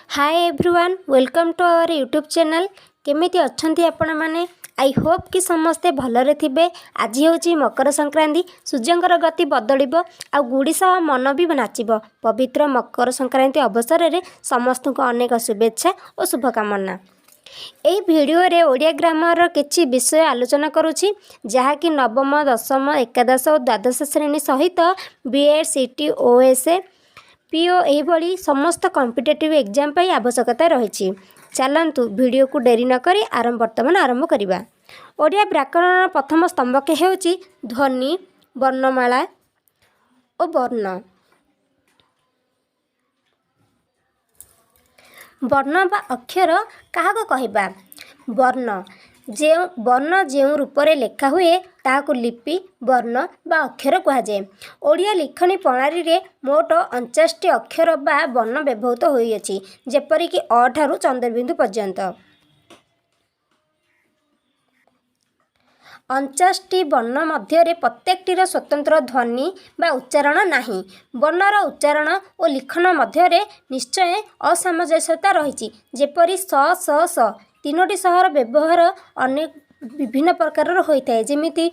Hi everyone welcome to our YouTube channel. केमिति अछंती आपण माने? आई होप कि समस्ते भलरे थिबे। आज होची मकर संक्रांति। सूर्यंकर गति बदलिबो आ गुड़ी सह मन भी नाचिबो। पवित्र मकर संक्रांति अवसर में समस्त को अनेक शुभेच्छा और शुभकामना। एही वीडियो रे ओडिया ग्रामर किछि विषय आलोचना करूछि जहाँकि नवम दशम एकादश और द्वादश श्रेणी सहित बीएड सीटी ओएसए पीओ यही समस्त कॉम्पिटिटिव एग्जाम पर आवश्यकता रही। चलतु वीडियो को डेरी न करी वर्तमान आरंभ करवा। ओडिया व्याकरण प्रथम स्तंभक हेउची ध्वनि, वर्णमाला और वर्ण। वर्ण बा अक्षर क्या कहबा? वर्ण जो रूपरे लेखा हुए ताकू लिपि, वर्ण बा अक्षर कहुए। ओडिया लिखनी प्रणाली रे मोट 49 अक्षर बा वर्ण व्यवहृत होइछि, जेपरिक अ ठारू चंद्रबिंदु पर्यंत। 49 वर्ण मध्य प्रत्येकटीर स्वतंत्र ध्वनि बा उच्चारण नाही। वर्णर उच्चारण और लिखन मध्य निश्चय असामंजस्यता रही। जेपरि स स स तीनोटी सहर व्यवहार अनेक विभिन्न प्रकार होता है। जमीती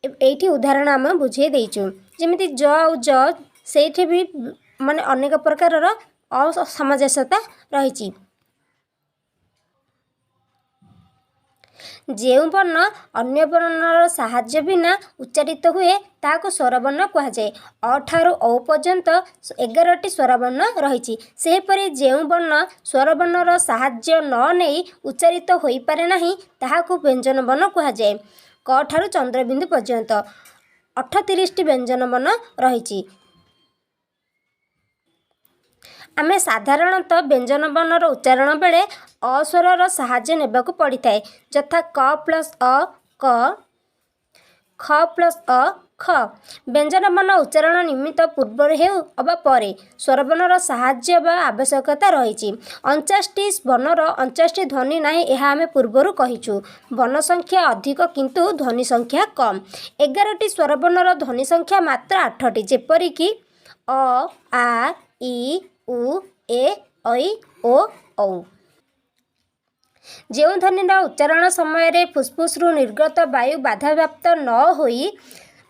एठी उदाहरण आम बुझे देचु। जमीती ज और ज से भी माने अनेक प्रकार असामंजस्यता रही। जो वर्ण अन्य वर्णर साहाय्य बिना उच्चारित हुए ताको स्वरवर्ण कहुए। अ ठारू औ पर्यंत 11टी स्वरवर्ण रही। सेहीपरि जो वर्ण स्वरवर्णर साहाय्य न नहीं उच्चारित हो पारे नहीं ताहाको व्यंजन वर्ण कहुए। क ठारू चंद्रबिंदु पर्यंत 38टी व्यंजन वर्ण रही। आमे साधारणतः व्यंजन वर्णर उच्चारण बेले अस्वरर साहाय्य नेबाकू पड़ी थाए। यथा क प्लस अ क, ख प्लस अ ख। व्यंजन वर्ण उच्चारण निमित्त पूर्व हेउ अबा परे स्वरवर्णर साहाय्य बा आवश्यकता रही। 49टी वर्णर 49टी ध्वनि नहीं यह आमे पूर्वर कहिछु। वर्ण संख्या अधिक किंतु ध्वनि संख्या कम। 11टी स्वरवर्णर ध्वनि संख्या मात्र 8टी, जेपरिक अ, आ, इ, उ, ए, ऐ, ओ, औ। जो ध्वनिर उच्चारण समय फुसफुस निर्गत वायु बाधाप्राप्त न होई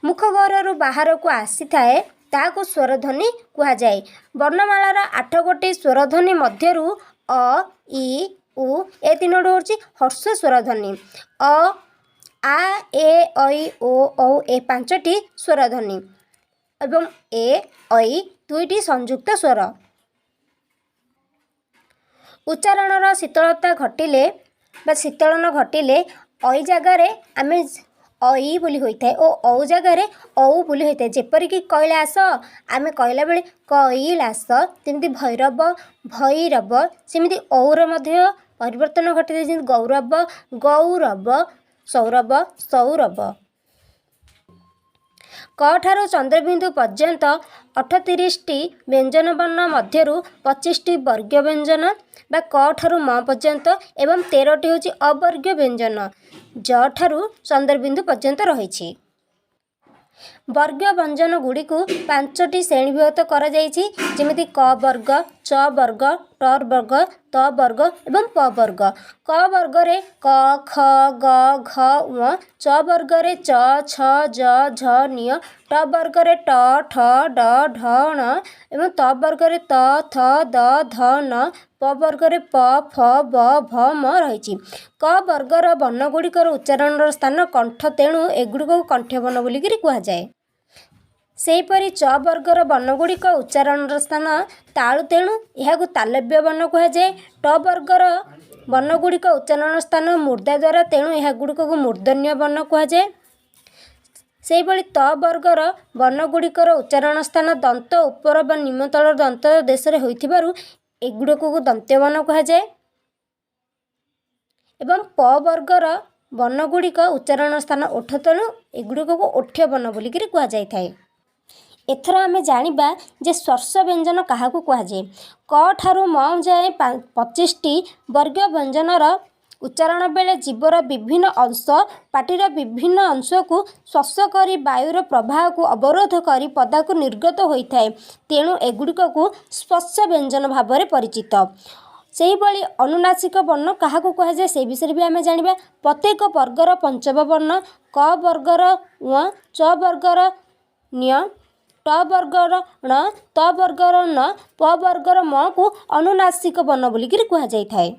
मुखगहर बाहर को आसी थाए ताकू स्वरध्वनि कहुए। वर्णमालार 8 गोटी स्वरध्वनि मध्यरु अ, इ, उ ए तीनोटी होची ह्रस्व स्वरध्वनि। अ, आ, ए, ऐ, ओ, औ ए 5टी स्वरध्वनि एवं ए, ऐ 2टी संयुक्त स्वर। उच्चारणर शीतलता घटिले बा शीतलन घटिले ऐ जगार आमे ऐ बोली होता है और औ जगार औ बोली होता है। जेपरिक कैलास आमे कहला बेले कैलास, जमी भैरव भैरव, सेमती और मध्य परिवर्तन घटी जमी गौरव गौरव, सौरभ सौरभ। क ठारू चंद्रबिंदु पर्यंत 38टी व्यंजन वर्ण मध्यरु 25टी वर्ग व्यंजन बा क ठारू म पर्यंत एवं 13टी होची अवर्ग व्यंजन ज ठारू चंद्रबिंदु पर्यंत रही। वर्ग व्यंजन गुड़ी को 5टी श्रेणीभूत कर जमिति क वर्ग, च वर्ग, ट वर्ग, त वर्ग एवं प वर्ग। क वर्ग रे क, ख, ग, घ, ङ, च वर्ग रे च, छ, ज, झ, ञ, ट वर्ग रे ट, ठ, ड, ढ, ण एवं त वर्ग रे त, थ, द, ध, न, प वर्ग रे प, फ, ब, भ, म रही। क वर्गर वर्ण गुड़िकर उच्चारण स्थान कंठ, तेणु एगुड़िक कंठ्यवर्ण बोलिक कहुए। सेहीपरि च वर्गर वर्णगुड़िक उच्चारण स्थान तालु, तेणु यह तालव्य वर्ण कहुए। ट वर्गर वर्णगुड़िक उच्चारण स्थान मूर्धा द्वारा, तेणु यह गुड़िक मूर्धन्य वर्ण कहुए। सेहीभଳି त वर्गर वर्णगुड़िकर उच्चारण स्थान दंत उपर व निम्नतल दंत देश में होइथिबारु एगुड़िक दंत्य वर्ण कहुए। एवं प वर्गर वर्णगुड़िक उच्चारण स्थान ओठ, तेणु एगुड़िक ओठ्य वर्ण बोलिक कहुए। एथर आमे जानिबा जे स्पर्श व्यंजन काहाकू कहुए। क ठारू म जाए 25टी वर्ग व्यंजनर उच्चारण बेले जीवर विभिन्न अंश पाटीर विभिन्न अंश को श्वास करी वायुर प्रवाह को अवरोध करी पदा को निर्गत होता है। तेणु एगुड़िक को स्पर्श व्यंजन भाव में परिचित। से भली अनुनासिक वर्ण क्या कहुए से विषय भी आम जाना। प्रत्येक वर्गर पंचम वर्ण क वर्गर व च वर्गर न्य ट वर्गर ण त वर्गर न प वर्गर म को अनुनासिक वर्ण बोलिकी कहुए।